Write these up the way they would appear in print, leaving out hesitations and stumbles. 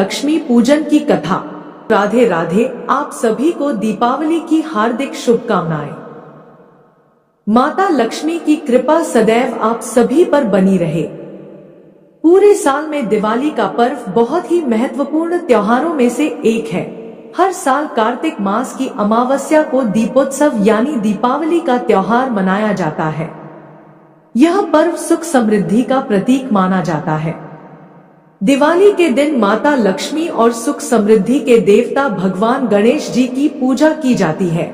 लक्ष्मी पूजन की कथा। राधे राधे। आप सभी को दीपावली की हार्दिक शुभकामनाएं। माता लक्ष्मी की कृपा सदैव आप सभी पर बनी रहे। पूरे साल में दिवाली का पर्व बहुत ही महत्वपूर्ण त्योहारों में से एक है। हर साल कार्तिक मास की अमावस्या को दीपोत्सव यानी दीपावली का त्योहार मनाया जाता है। यह पर्व सुख समृद्धि का प्रतीक माना जाता है। दिवाली के दिन माता लक्ष्मी और सुख समृद्धि के देवता भगवान गणेश जी की पूजा की जाती है।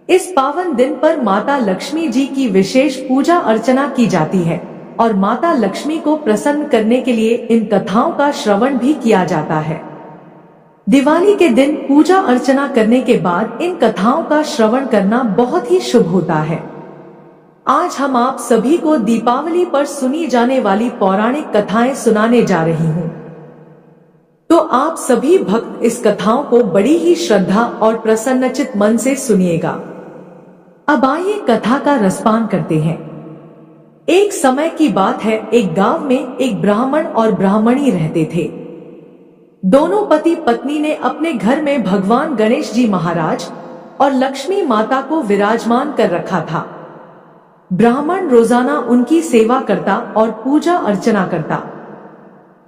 इस पावन दिन पर माता लक्ष्मी जी की विशेष पूजा अर्चना की जाती है और माता लक्ष्मी को प्रसन्न करने के लिए इन कथाओं का श्रवण भी किया जाता है। दिवाली के दिन पूजा अर्चना करने के बाद इन कथाओं का श्रवण करना बहुत ही शुभ होता है। आज हम आप सभी को दीपावली पर सुनी जाने वाली पौराणिक कथाएं सुनाने जा रही हूँ। तो आप सभी भक्त इस कथाओं को बड़ी ही श्रद्धा और प्रसन्नचित मन से सुनिएगा। अब आइए कथा का रसपान करते हैं। एक समय की बात है, एक गांव में एक ब्राह्मण और ब्राह्मणी रहते थे। दोनों पति पत्नी ने अपने घर में भगवान गणेश जी महाराज और लक्ष्मी माता को विराजमान कर रखा था। ब्राह्मण रोजाना उनकी सेवा करता और पूजा अर्चना करता।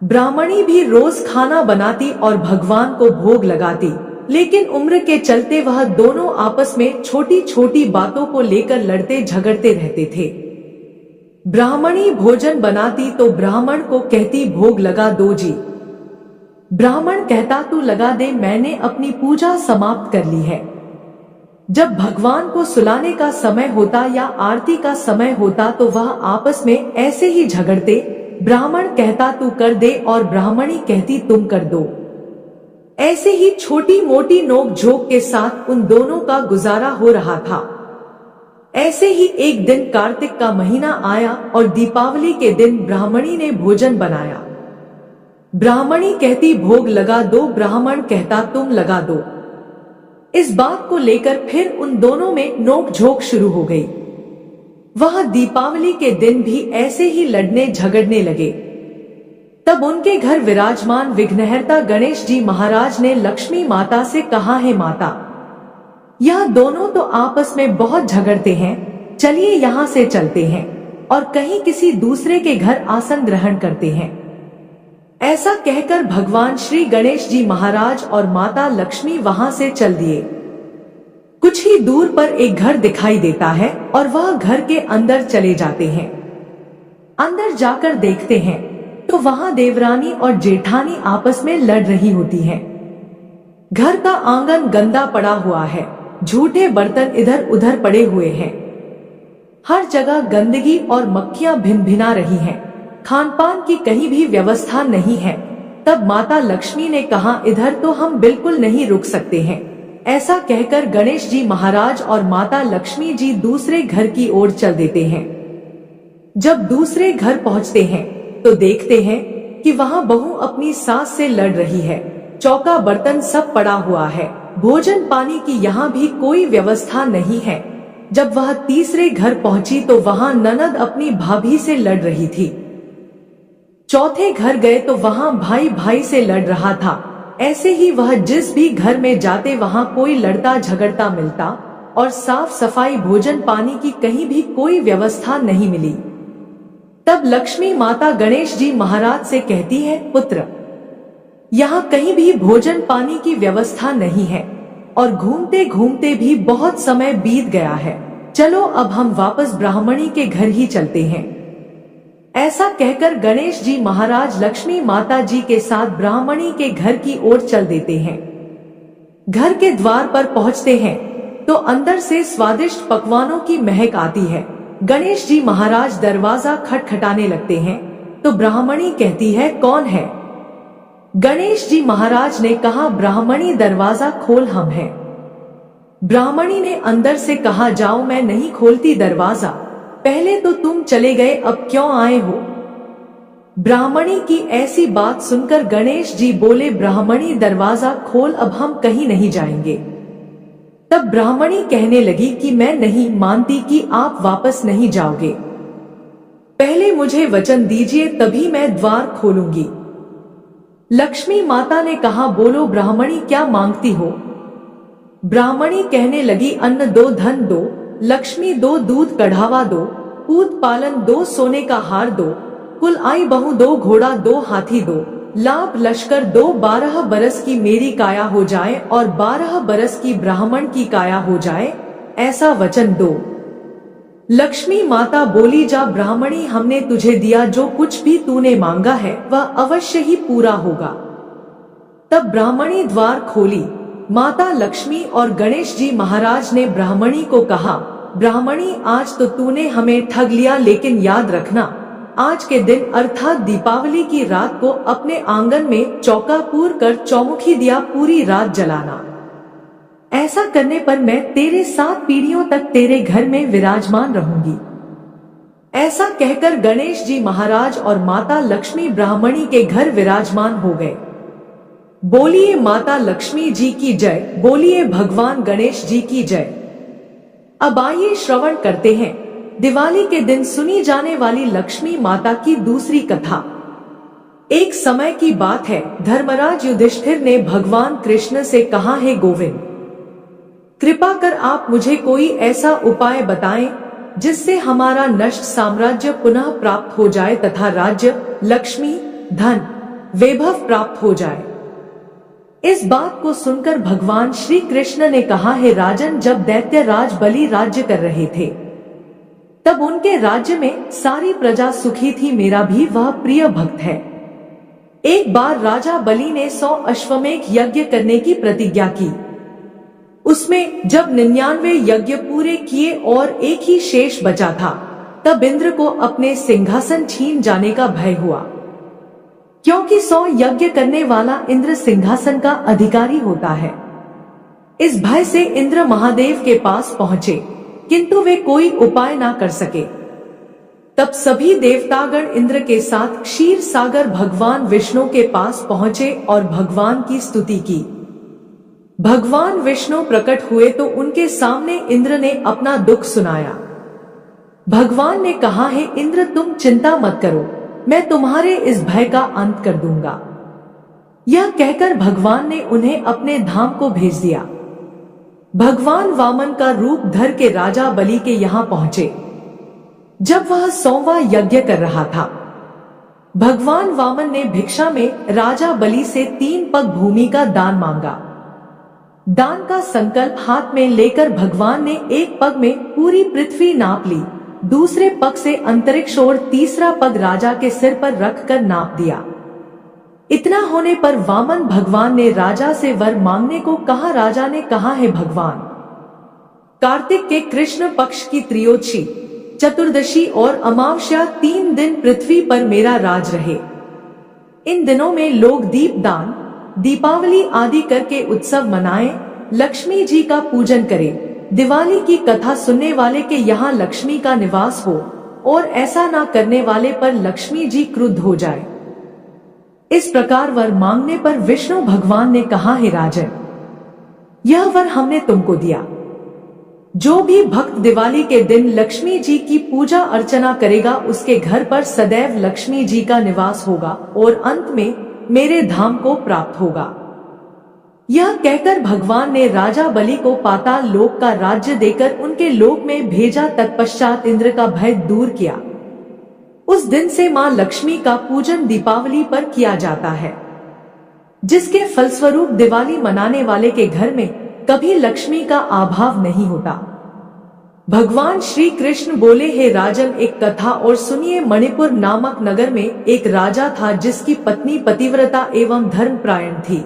ब्राह्मणी भी रोज खाना बनाती और भगवान को भोग लगाती, लेकिन उम्र के चलते वह दोनों आपस में छोटी छोटी बातों को लेकर लड़ते झगड़ते रहते थे। ब्राह्मणी भोजन बनाती तो ब्राह्मण को कहती भोग लगा दो जी। ब्राह्मण कहता तू लगा दे, मैंने अपनी पूजा समाप्त कर ली है। जब भगवान को सुलाने का समय होता या आरती का समय होता तो वह आपस में ऐसे ही झगड़ते। ब्राह्मण कहता तू कर दे और ब्राह्मणी कहती तुम कर दो। ऐसे ही छोटी मोटी नोक झोंक के साथ उन दोनों का गुजारा हो रहा था। ऐसे ही एक दिन कार्तिक का महीना आया और दीपावली के दिन ब्राह्मणी ने भोजन बनाया। ब्राह्मणी कहती भोग लगा दो, ब्राह्मण कहता तुम लगा दो। इस बात को लेकर फिर उन दोनों में नोक झोंक शुरू हो गई। वह दीपावली के दिन भी ऐसे ही लड़ने झगड़ने लगे। तब उनके घर विराजमान विघ्नहर्ता गणेश जी महाराज ने लक्ष्मी माता से कहा, है माता, यह दोनों तो आपस में बहुत झगड़ते हैं, चलिए यहाँ से चलते हैं और कहीं किसी दूसरे के घर आसन ग्रहण करते हैं। ऐसा कहकर भगवान श्री गणेश जी महाराज और माता लक्ष्मी वहां से चल दिए। कुछ ही दूर पर एक घर दिखाई देता है और वह घर के अंदर चले जाते हैं। अंदर जाकर देखते हैं तो वहां देवरानी और जेठानी आपस में लड़ रही होती हैं। घर का आंगन गंदा पड़ा हुआ है, झूठे बर्तन इधर उधर पड़े हुए हैं। हर जगह गंदगी और मक्खियां भिनभिना रही हैं। खान पान की कहीं भी व्यवस्था नहीं है। तब माता लक्ष्मी ने कहा, इधर तो हम बिल्कुल नहीं रुक सकते हैं। ऐसा कहकर गणेश जी महाराज और माता लक्ष्मी जी दूसरे घर की ओर चल देते हैं। जब दूसरे घर पहुंचते हैं तो देखते हैं कि वहां बहू अपनी सास से लड़ रही है। चौका बर्तन सब पड़ा हुआ है, भोजन पानी की यहाँ भी कोई व्यवस्था नहीं है। जब वह तीसरे घर पहुंची तो वहां ननद अपनी भाभी से लड़ रही थी। चौथे घर गए तो वहां भाई भाई से लड़ रहा था। ऐसे ही वह जिस भी घर में जाते वहां कोई लड़ता झगड़ता मिलता और साफ सफाई भोजन पानी की कहीं भी कोई व्यवस्था नहीं मिली। तब लक्ष्मी माता गणेश जी महाराज से कहती है, पुत्र, यहाँ कहीं भी भोजन पानी की व्यवस्था नहीं है और घूमते घूमते भी बहुत समय बीत गया है। चलो अब हम वापस ब्राह्मणी के घर ही चलते हैं। ऐसा कहकर गणेश जी महाराज लक्ष्मी माता जी के साथ ब्राह्मणी के घर की ओर चल देते हैं। घर के द्वार पर पहुंचते हैं तो अंदर से स्वादिष्ट पकवानों की महक आती है। गणेश जी महाराज दरवाजा खटखटाने लगते हैं तो ब्राह्मणी कहती है, कौन है? गणेश जी महाराज ने कहा, ब्राह्मणी दरवाजा खोल, हम हैं। ब्राह्मणी ने अंदर से कहा, जाओ, मैं नहीं खोलती दरवाजा, पहले तो तुम चले गए, अब क्यों आए हो? ब्राह्मणी की ऐसी बात सुनकर गणेश जी बोले, ब्राह्मणी दरवाजा खोल, अब हम कहीं नहीं जाएंगे। तब ब्राह्मणी कहने लगी कि मैं नहीं मानती कि आप वापस नहीं जाओगे, पहले मुझे वचन दीजिए तभी मैं द्वार खोलूंगी। लक्ष्मी माता ने कहा, बोलो ब्राह्मणी क्या मांगती हो। ब्राह्मणी कहने लगी, अन्न दो, धन दो, लक्ष्मी दो, दूध कढ़ावा दो, पूत पालन दो, सोने का हार दो, कुल आई बहू दो, घोड़ा दो, हाथी दो, लाभ लश्कर दो, 12 बरस की मेरी काया हो जाए और 12 बरस की ब्राह्मण की काया हो जाए, ऐसा वचन दो। लक्ष्मी माता बोली, जा ब्राह्मणी, हमने तुझे दिया जो कुछ भी तूने मांगा है वह अवश्य ही पूरा होगा। तब ब्राह्मणी द्वार खोली। माता लक्ष्मी और गणेश जी महाराज ने ब्राह्मणी को कहा, ब्राह्मणी, आज तो तूने हमें ठग लिया, लेकिन याद रखना, आज के दिन अर्थात दीपावली की रात को अपने आंगन में चौका पूर कर चौमुखी दिया पूरी रात जलाना। ऐसा करने पर मैं तेरे 7 पीढ़ियों तक तेरे घर में विराजमान रहूंगी। ऐसा कहकर गणेश जी महाराज और माता लक्ष्मी ब्राह्मणी के घर विराजमान हो गए। बोलिए माता लक्ष्मी जी की जय, बोलिए भगवान गणेश जी की जय। अब आइए श्रवण करते हैं दिवाली के दिन सुनी जाने वाली लक्ष्मी माता की दूसरी कथा। एक समय की बात है, धर्मराज युधिष्ठिर ने भगवान कृष्ण से कहा, हे गोविंद, कृपा कर आप मुझे कोई ऐसा उपाय बताएं जिससे हमारा नष्ट साम्राज्य पुनः प्राप्त हो जाए तथा राज्य, लक्ष्मी, धन, वैभव प्राप्त हो जाए। इस बात को सुनकर भगवान श्री कृष्ण ने कहा, हे राजन, जब दैत्य राज बलि राज्य कर रहे थे तब उनके राज्य में सारी प्रजा सुखी थी। मेरा भी वह प्रिय भक्त है। एक बार राजा बलि ने 100 अश्वमेध यज्ञ करने की प्रतिज्ञा की। उसमें जब 99 यज्ञ पूरे किए और एक ही शेष बचा था, तब इंद्र को अपने सिंहासन छीन जाने का भय हुआ, क्योंकि 100 यज्ञ करने वाला इंद्र सिंहासन का अधिकारी होता है। इस भय से इंद्र महादेव के पास पहुंचे, किंतु वे कोई उपाय ना कर सके। तब सभी देवतागण इंद्र के साथ क्षीर सागर भगवान विष्णु के पास पहुंचे और भगवान की स्तुति की। भगवान विष्णु प्रकट हुए तो उनके सामने इंद्र ने अपना दुख सुनाया। भगवान ने कहा, हे इंद्र, तुम चिंता मत करो, मैं तुम्हारे इस भय का अंत कर दूंगा। यह कहकर भगवान ने उन्हें अपने धाम को भेज दिया। भगवान वामन का रूप धर के राजा बलि के यहाँ पहुंचे। जब वह 100वां यज्ञ कर रहा था, भगवान वामन ने भिक्षा में राजा बलि से 3 पग भूमि का दान मांगा। दान का संकल्प हाथ में लेकर भगवान ने एक पग में पूरी पृथ्वी नाप ली, दूसरे पग से अंतरिक्ष और तीसरा पग राजा के सिर पर रखकर नाप दिया। इतना होने पर वामन भगवान ने राजा से वर मांगने को कहा। राजा ने कहा, है भगवान, कार्तिक के कृष्ण पक्ष की त्रयोदशी, चतुर्दशी और अमावस्या 3 दिन पृथ्वी पर मेरा राज रहे। इन दिनों में लोग दीपदान, दीपावली आदि करके उत्सव मनाएं, लक्ष्मी जी का पूजन करें, दिवाली की कथा सुनने वाले के यहाँ लक्ष्मी का निवास हो और ऐसा ना करने वाले पर लक्ष्मी जी क्रुद्ध हो जाए। इस प्रकार वर मांगने पर विष्णु भगवान ने कहा, हे राजन, यह वर हमने तुमको दिया। जो भी भक्त दिवाली के दिन लक्ष्मी जी की पूजा अर्चना करेगा, उसके घर पर सदैव लक्ष्मी जी का निवास होगा और अंत में मेरे धाम को प्राप्त होगा। यह कहकर भगवान ने राजा बलि को पाताल लोक का राज्य देकर उनके लोक में भेजा। तत्पश्चात इंद्र का भय दूर किया। उस दिन से मां लक्ष्मी का पूजन दीपावली पर किया जाता है, जिसके फलस्वरूप दिवाली मनाने वाले के घर में कभी लक्ष्मी का अभाव नहीं होता। भगवान श्री कृष्ण बोले, हे राजन, एक कथा और सुनिए। मणिपुर नामक नगर में एक राजा था जिसकी पत्नी पतिव्रता एवं धर्मपरायण थी।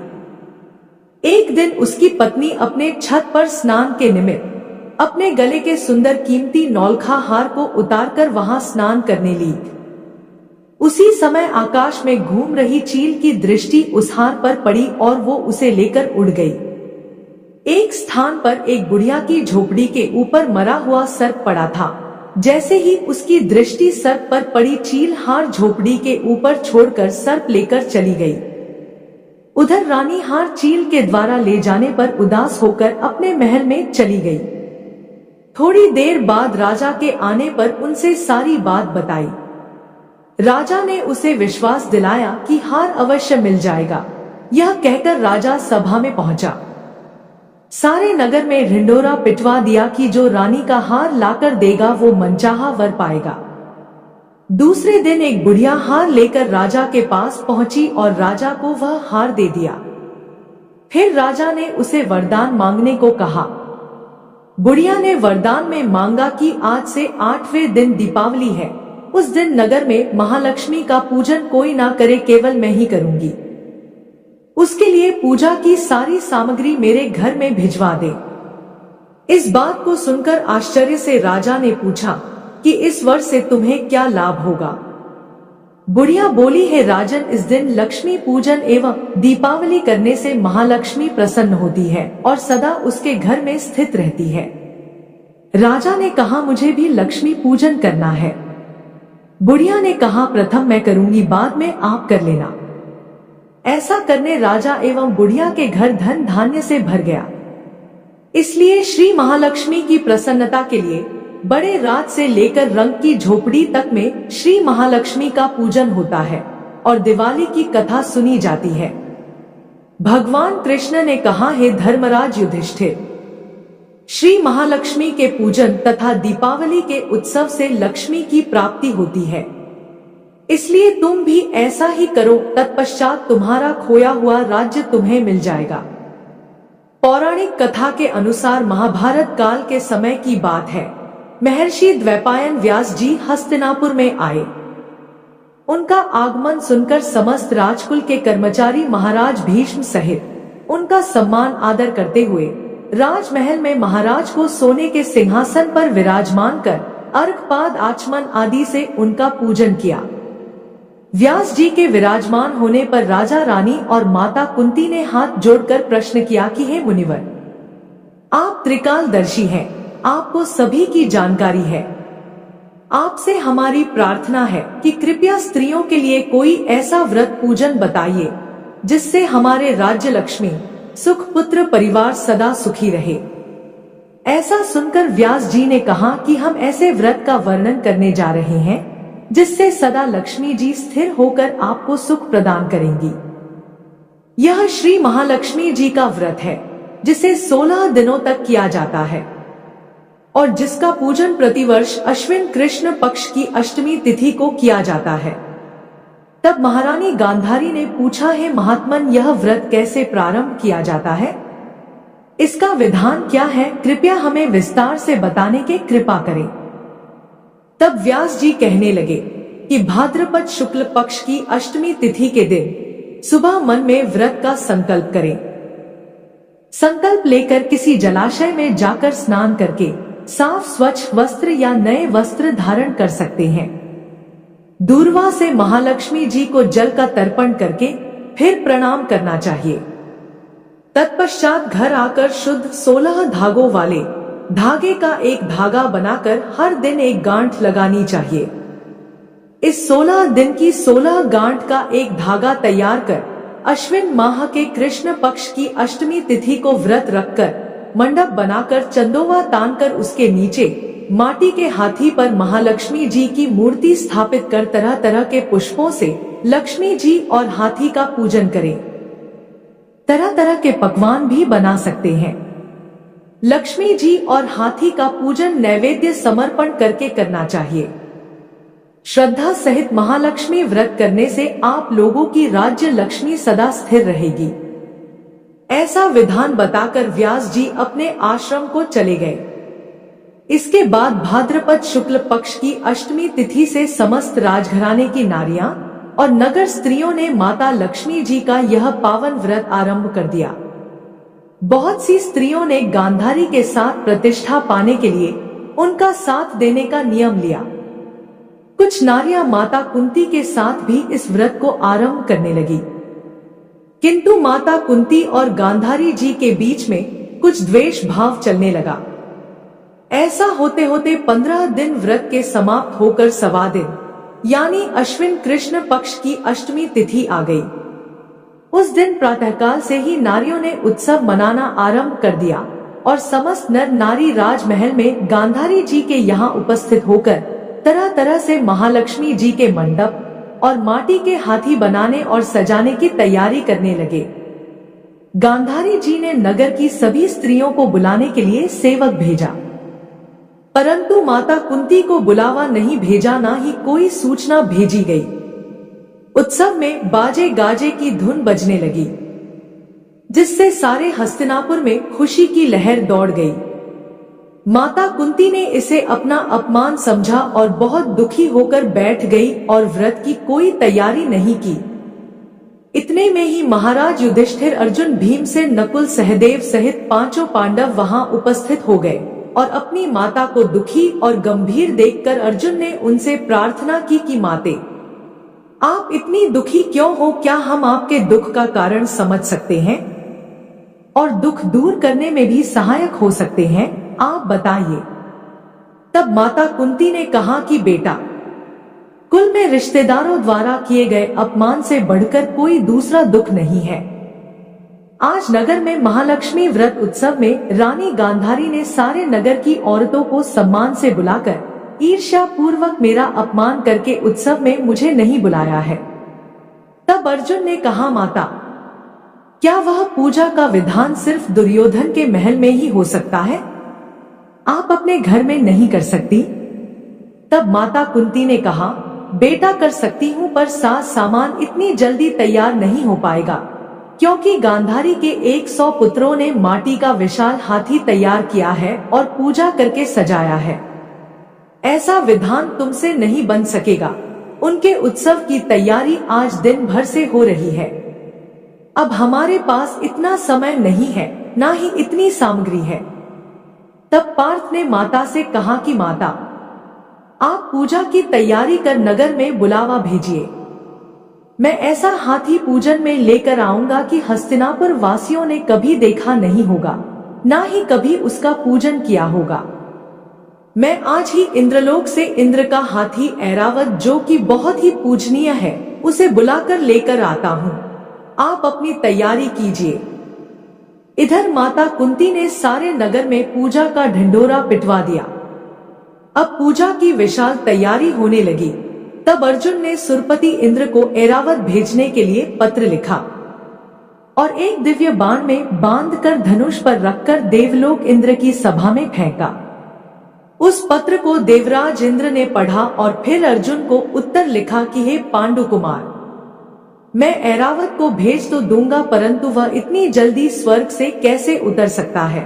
एक दिन उसकी पत्नी अपने छत पर स्नान के निमित्त अपने गले के सुंदर कीमती नौलखा हार को उतारकर वहां स्नान करने ली। उसी समय आकाश में घूम रही चील की दृष्टि उस हार पर पड़ी और वो उसे लेकर उड़ गई। एक स्थान पर एक बुढ़िया की झोपड़ी के ऊपर मरा हुआ सर्प पड़ा था। जैसे ही उसकी दृष्टि सर्प पर पड़ी, चील हार झोपड़ी के ऊपर छोड़कर सर्प लेकर चली गई। उधर रानी हार चील के द्वारा ले जाने पर उदास होकर अपने महल में चली गई। थोड़ी देर बाद राजा के आने पर उनसे सारी बात बताई। राजा ने उसे विश्वास दिलाया कि हार अवश्य मिल जाएगा। यह कहकर राजा सभा में पहुंचा। सारे नगर में ढिंढोरा पिटवा दिया कि जो रानी का हार लाकर देगा वो मनचाहा वर पाएगा। दूसरे दिन एक बुढ़िया हार लेकर राजा के पास पहुंची और राजा को वह हार दे दिया। फिर राजा ने उसे वरदान मांगने को कहा। बुढ़िया ने वरदान में मांगा कि आज से 8वें दिन दीपावली है, उस दिन नगर में महालक्ष्मी का पूजन कोई ना करे, केवल मैं ही करूंगी। उसके लिए पूजा की सारी सामग्री मेरे घर में भिजवा दे। इस बात को सुनकर आश्चर्य से राजा ने पूछा कि इस वर्ष से तुम्हें क्या लाभ होगा। बुढ़िया बोली, है राजन, इस दिन लक्ष्मी पूजन एवं दीपावली करने से महालक्ष्मी प्रसन्न होती है और सदा उसके घर में स्थित रहती है। राजा ने कहा, मुझे भी लक्ष्मी पूजन करना है। बुढ़िया ने कहा, प्रथम मैं करूंगी, बाद में आप कर लेना। ऐसा करने राजा एवं बुढ़िया के घर धन धान्य से भर गया। इसलिए श्री महालक्ष्मी की प्रसन्नता के लिए बड़े रात से लेकर रंग की झोपड़ी तक में श्री महालक्ष्मी का पूजन होता है और दिवाली की कथा सुनी जाती है। भगवान कृष्ण ने कहा, हे धर्मराज युधिष्ठिर, श्री महालक्ष्मी के पूजन तथा दीपावली के उत्सव से लक्ष्मी की प्राप्ति होती है, इसलिए तुम भी ऐसा ही करो, तत्पश्चात तुम्हारा खोया हुआ राज्य तुम्हें मिल जाएगा। पौराणिक कथा के अनुसार महाभारत काल के समय की बात है। महर्षि द्वैपायन व्यास जी हस्तिनापुर में आए। उनका आगमन सुनकर समस्त राजकुल के कर्मचारी महाराज भीष्म सहित उनका सम्मान आदर करते हुए राजमहल में महाराज को सोने के सिंहासन पर विराजमान कर अर्घपाद आचमन आदि से उनका पूजन किया। व्यास जी के विराजमान होने पर राजा रानी और माता कुंती ने हाथ जोड़कर प्रश्न किया कि हे मुनिवर, आप त्रिकालदर्शी हैं, आपको सभी की जानकारी है। आपसे हमारी प्रार्थना है कि कृपया स्त्रियों के लिए कोई ऐसा व्रत पूजन बताइए जिससे हमारे राज्य लक्ष्मी, सुख, पुत्र, परिवार सदा सुखी रहे। ऐसा सुनकर व्यास जी ने कहा कि हम ऐसे व्रत का वर्णन करने जा रहे हैं जिससे सदा लक्ष्मी जी स्थिर होकर आपको सुख प्रदान करेंगी। यह श्री महालक्ष्मी जी का व्रत है जिसे 16 दिनों तक किया जाता है और जिसका पूजन प्रतिवर्ष अश्विन कृष्ण पक्ष की अष्टमी तिथि को किया जाता है। तब महारानी गांधारी ने पूछा, है महात्मन, यह व्रत कैसे प्रारंभ किया जाता है? इसका विधान क्या है? कृपया हमें विस्तार से बताने के कृपा करें। तब व्यास जी कहने लगे कि भाद्रपद शुक्ल पक्ष की अष्टमी तिथि के दिन सुबह मन में व्रत का संकल्प करें। संकल्प लेकर किसी जलाशय में जाकर स्नान करके साफ स्वच्छ वस्त्र या नए वस्त्र धारण कर सकते हैं। दूर्वा से महालक्ष्मी जी को जल का तर्पण करके फिर प्रणाम करना चाहिए। तत्पश्चात घर आकर शुद्ध 16 धागों वाले धागे का एक धागा बनाकर हर दिन एक गांठ लगानी चाहिए। इस 16 दिन की 16 गांठ का एक धागा तैयार कर अश्विन माह के कृष्ण पक्ष की अष्टमी तिथि को व्रत रखकर मंडप बनाकर चंदोवा तानकर उसके नीचे माटी के हाथी पर महालक्ष्मी जी की मूर्ति स्थापित कर तरह तरह के पुष्पों से लक्ष्मी जी और हाथी का पूजन करें। तरह तरह के पकवान भी बना सकते हैं। लक्ष्मी जी और हाथी का पूजन नैवेद्य समर्पण करके करना चाहिए। श्रद्धा सहित महालक्ष्मी व्रत करने से आप लोगों की राज्य लक्ष्मी सदा स्थिर रहेगी। ऐसा विधान बताकर व्यास जी अपने आश्रम को चले गए। इसके बाद भाद्रपद शुक्ल पक्ष की अष्टमी तिथि से समस्त राजघराने की नारियां और नगर स्त्रियों ने माता लक्ष्मी जी का यह पावन व्रत आरंभ कर दिया। बहुत सी स्त्रियों ने गांधारी के साथ प्रतिष्ठा पाने के लिए उनका साथ देने का नियम लिया। कुछ नारियां माता कुंती के साथ भी इस व्रत को आरंभ करने लगी, किंतु माता कुंती और गांधारी जी के बीच में कुछ द्वेष भाव चलने लगा। ऐसा होते होते 15 दिन व्रत के समाप्त होकर 1वां दिन यानी अश्विन कृष्ण पक्ष की अष्टमी तिथि आ गई। उस दिन प्रातःकाल से ही नारियों ने उत्सव मनाना आरंभ कर दिया और समस्त नर नारी राजमहल में गांधारी जी के यहाँ उपस्थित होकर तरह तरह से महालक्ष्मी जी के मंडप और माटी के हाथी बनाने और सजाने की तैयारी करने लगे। गांधारी जी ने नगर की सभी स्त्रियों को बुलाने के लिए सेवक भेजा, परंतु माता कुंती को बुलावा नहीं भेजा, ना ही कोई सूचना भेजी गई। उत्सव में बाजे गाजे की धुन बजने लगी, जिससे सारे हस्तिनापुर में खुशी की लहर दौड़ गई। माता कुंती ने इसे अपना अपमान समझा और बहुत दुखी होकर बैठ गई और व्रत की कोई तैयारी नहीं की। इतने में ही महाराज युधिष्ठिर, अर्जुन, भीमसेन, नकुल, सहदेव सहित पांचों पांडव वहां उपस्थित हो गए और अपनी माता को दुखी और गंभीर देखकर अर्जुन ने उनसे प्रार्थना की कि माते, आप इतनी दुखी क्यों हो? क्या हम आपके दुख का कारण समझ सकते हैं और दुख दूर करने में भी सहायक हो सकते हैं? आप बताइए। तब माता कुंती ने कहा कि बेटा, कुल में रिश्तेदारों द्वारा किए गए अपमान से बढ़कर कोई दूसरा दुख नहीं है। आज नगर में महालक्ष्मी व्रत उत्सव में रानी गांधारी ने सारे नगर की औरतों को सम्मान से बुलाकर ईर्ष्या पूर्वक मेरा अपमान करके उत्सव में मुझे नहीं बुलाया है। तब अर्जुन ने कहा, माता, क्या वह पूजा का विधान सिर्फ दुर्योधन के महल में ही हो सकता है? आप अपने घर में नहीं कर सकती? तब माता कुंती ने कहा, बेटा, कर सकती हूँ, पर साज सामान इतनी जल्दी तैयार नहीं हो पाएगा, क्योंकि गांधारी के 100 पुत्रों ने माटी का विशाल हाथी तैयार किया है और पूजा करके सजाया है। ऐसा विधान तुमसे नहीं बन सकेगा। उनके उत्सव की तैयारी आज दिन भर से हो रही है। अब हमारे पास इतना समय नहीं है, ना ही इतनी सामग्री है। तब पार्थ ने माता से कहा कि माता, आप पूजा की तैयारी कर नगर में बुलावा भेजिए। मैं ऐसा हाथी पूजन में लेकर आऊंगा कि हस्तिनापुर वासियों ने कभी देखा नहीं होगा, ना ही कभी उसका पूजन किया होगा। मैं आज ही इंद्रलोक से इंद्र का हाथी ऐरावत, जो कि बहुत ही पूजनीय है, उसे बुलाकर लेकर आता हूँ। आप अपनी तैयारी कीजिए। इधर माता कुंती ने सारे नगर में पूजा का ढिंढोरा पिटवा दिया। अब पूजा की विशाल तैयारी होने लगी। तब अर्जुन ने सुरपति इंद्र को ऐरावत भेजने के लिए पत्र लिखा और एक दिव्य बाण में बांधकर धनुष पर रखकर देवलोक इंद्र की सभा में फेंका। उस पत्र को देवराज इंद्र ने पढ़ा और फिर अर्जुन को उत्तर लिखा कि हे पांडु कुमार, मैं ऐरावत को भेज तो दूंगा, परंतु वह इतनी जल्दी स्वर्ग से कैसे उतर सकता है?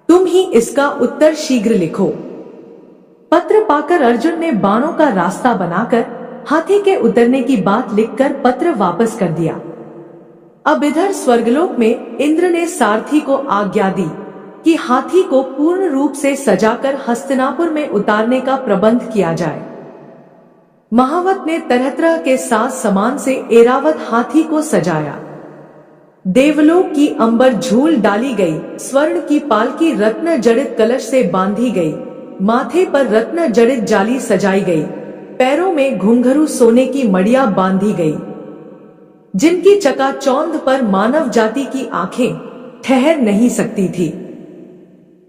तुम ही इसका उत्तर शीघ्र लिखो। पत्र पाकर अर्जुन ने बाणों का रास्ता बनाकर हाथी के उतरने की बात लिखकर पत्र वापस कर दिया। अब इधर स्वर्गलोक में इंद्र ने सारथी को आज्ञा दी कि हाथी को पूर्ण रूप से सजाकर हस्तिनापुर में उतारने का प्रबंध किया जाए। महावत ने तरह तरह के साज सामान से ऐरावत हाथी को सजाया। देवलोक की अंबर झूल डाली गई, स्वर्ण की पालकी रत्न जड़ित कलश से बांधी गई, माथे पर रत्न जड़ित जाली सजाई गई, पैरों में घुंघरू सोने की मड़िया बांधी गई, जिनकी चकाचौंध पर मानव जाति की आंखें ठहर नहीं सकती थी।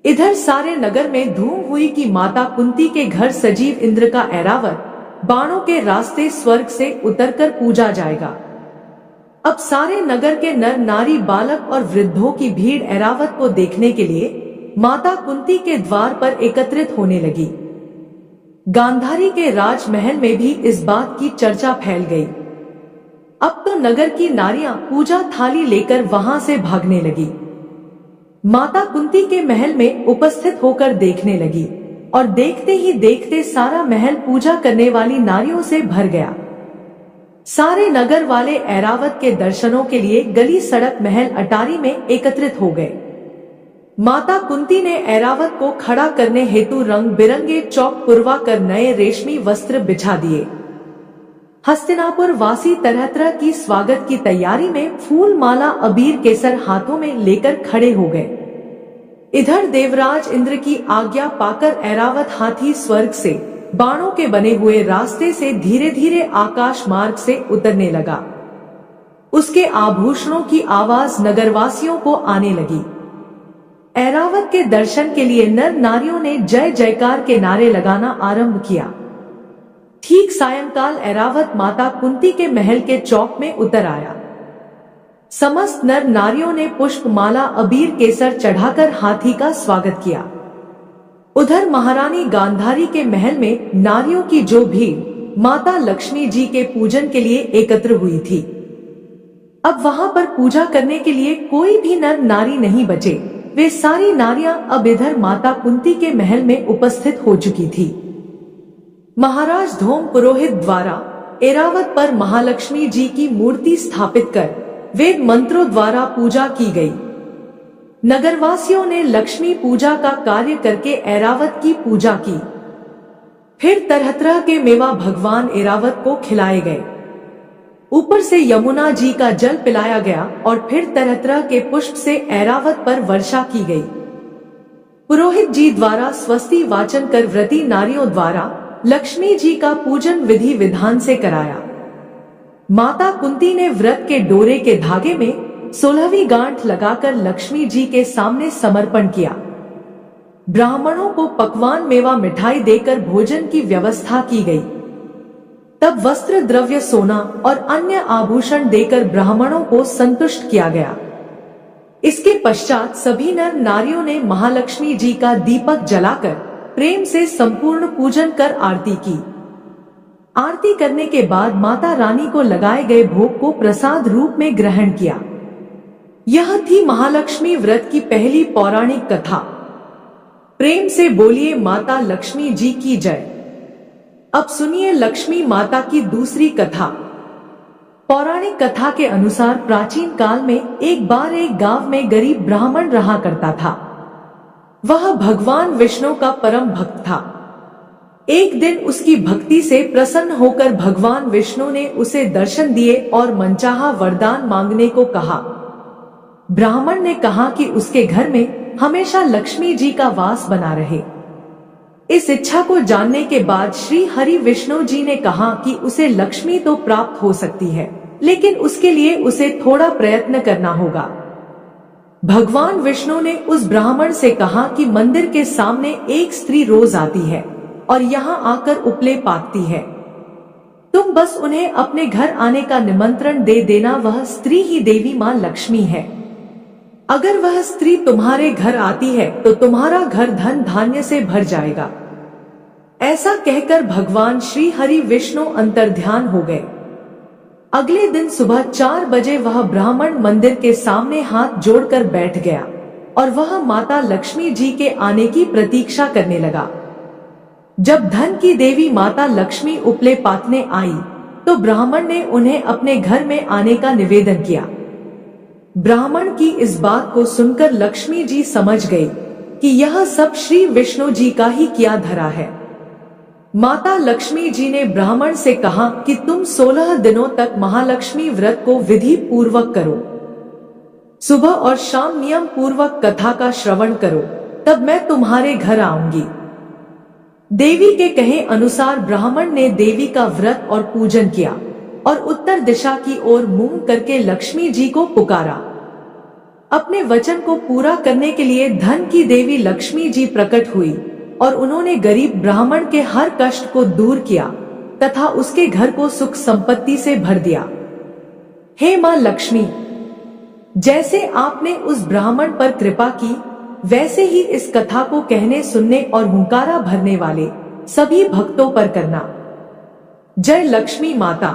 इधर सारे नगर में धूम हुई कि माता कुंती के घर सजीव इंद्र का ऐरावत बाणों के रास्ते स्वर्ग से उतरकर पूजा जाएगा। अब सारे नगर के नर नारी, बालक और वृद्धों की भीड़ ऐरावत को देखने के लिए माता कुंती के द्वार पर एकत्रित होने लगी। गांधारी के राजमहल में भी इस बात की चर्चा फैल गई। अब तो नगर की नारियां पूजा थाली लेकर वहां से भागने लगी। माता कुंती के महल में उपस्थित होकर देखने लगी और देखते ही देखते सारा महल पूजा करने वाली नारियों से भर गया। सारे नगर वाले ऐरावत के दर्शनों के लिए गली सड़क महल अटारी में एकत्रित हो गए। माता कुंती ने ऐरावत को खड़ा करने हेतु रंग बिरंगे चौक पुरवा कर नए रेशमी वस्त्र बिछा दिए। हस्तिनापुर वासी तरह तरह की स्वागत की तैयारी में फूल, माला, अबीर, केसर हाथों में लेकर खड़े हो गए। इधर देवराज इंद्र की आज्ञा पाकर ऐरावत हाथी स्वर्ग से बाणों के बने हुए रास्ते से धीरे धीरे आकाश मार्ग से उतरने लगा। उसके आभूषणों की आवाज नगरवासियों को आने लगी। ऐरावत के दर्शन के लिए नर नारियों ने जय जयकार के नारे लगाना आरंभ किया। ठीक सायंकाल ऐरावत माता कुंती के महल के चौक में उतर आया। समस्त नर नारियों ने पुष्पमाला अबीर केसर चढ़ाकर हाथी का स्वागत किया। उधर महारानी गांधारी के महल में नारियों की जो भीड़ माता लक्ष्मी जी के पूजन के लिए एकत्र हुई थी, अब वहां पर पूजा करने के लिए कोई भी नर नारी नहीं बचे। वे सारी नारियां अब इधर माता कुंती के महल में उपस्थित हो चुकी थी। महाराज धोम पुरोहित द्वारा ऐरावत पर महालक्ष्मी जी की मूर्ति स्थापित कर वेद मंत्रों द्वारा पूजा की गई। नगरवासियों ने लक्ष्मी पूजा का कार्य करके ऐरावत की पूजा की। फिर तरह तरह के मेवा भगवान ऐरावत को खिलाए गए। ऊपर से यमुना जी का जल पिलाया गया और फिर तरह तरह के पुष्प से ऐरावत पर वर्षा की गई। पुरोहित जी द्वारा स्वस्ति वाचन कर व्रती नारियों द्वारा लक्ष्मी जी का पूजन विधि विधान से कराया। माता कुंती ने व्रत के डोरे के धागे में 16वीं गांठ लगाकर लक्ष्मी जी के सामने समर्पण किया। ब्राह्मणों को पकवान मेवा मिठाई देकर भोजन की व्यवस्था की गई। तब वस्त्र द्रव्य सोना और अन्य आभूषण देकर ब्राह्मणों को संतुष्ट किया गया। इसके पश्चात सभी नर नारियों ने महालक्ष्मी जी का दीपक जलाकर प्रेम से संपूर्ण पूजन कर आरती की। आरती करने के बाद माता रानी को लगाए गए भोग को प्रसाद रूप में ग्रहण किया। यह थी महालक्ष्मी व्रत की पहली पौराणिक कथा। प्रेम से बोलिए माता लक्ष्मी जी की जय। अब सुनिए लक्ष्मी माता की दूसरी कथा। पौराणिक कथा के अनुसार प्राचीन काल में एक बार एक गांव में गरीब ब्राह्मण रहा करता था। वह भगवान विष्णु का परम भक्त था। एक दिन उसकी भक्ति से प्रसन्न होकर भगवान विष्णु ने उसे दर्शन दिए और मनचाहा वरदान मांगने को कहा। ब्राह्मण ने कहा कि उसके घर में हमेशा लक्ष्मी जी का वास बना रहे। इस इच्छा को जानने के बाद श्री हरि विष्णु जी ने कहा कि उसे लक्ष्मी तो प्राप्त हो सकती है, लेकिन उसके लिए उसे थोड़ा प्रयत्न करना होगा। भगवान विष्णु ने उस ब्राह्मण से कहा कि मंदिर के सामने एक स्त्री रोज आती है और यहाँ आकर उपले पाकती है। तुम बस उन्हें अपने घर आने का निमंत्रण दे देना। वह स्त्री ही देवी माँ लक्ष्मी है। अगर वह स्त्री तुम्हारे घर आती है तो तुम्हारा घर धन धान्य से भर जाएगा। ऐसा कहकर भगवान श्री हरि विष्णु अंतर्ध्यान हो गए। अगले दिन सुबह 4 बजे वह ब्राह्मण मंदिर के सामने हाथ जोड़कर बैठ गया और वह माता लक्ष्मी जी के आने की प्रतीक्षा करने लगा। जब धन की देवी माता लक्ष्मी उपले पातने आई तो ब्राह्मण ने उन्हें अपने घर में आने का निवेदन किया। ब्राह्मण की इस बात को सुनकर लक्ष्मी जी समझ गई कि यह सब श्री विष्णु जी का ही किया धरा है। माता लक्ष्मी जी ने ब्राह्मण से कहा कि तुम 16 दिनों तक महालक्ष्मी व्रत को विधि पूर्वक करो। सुबह और शाम नियम पूर्वक कथा का श्रवण करो, तब मैं तुम्हारे घर आऊंगी। देवी के कहे अनुसार ब्राह्मण ने देवी का व्रत और पूजन किया और उत्तर दिशा की ओर मुंह करके लक्ष्मी जी को पुकारा। अपने वचन को पूरा करने के लिए धन की देवी लक्ष्मी जी प्रकट हुई और उन्होंने गरीब ब्राह्मण के हर कष्ट को दूर किया तथा उसके घर को सुख संपत्ति से भर दिया। हे मां लक्ष्मी, जैसे आपने उस ब्राह्मण पर कृपा की, वैसे ही इस कथा को कहने सुनने और हुंकारा भरने वाले सभी भक्तों पर करना। जय लक्ष्मी माता।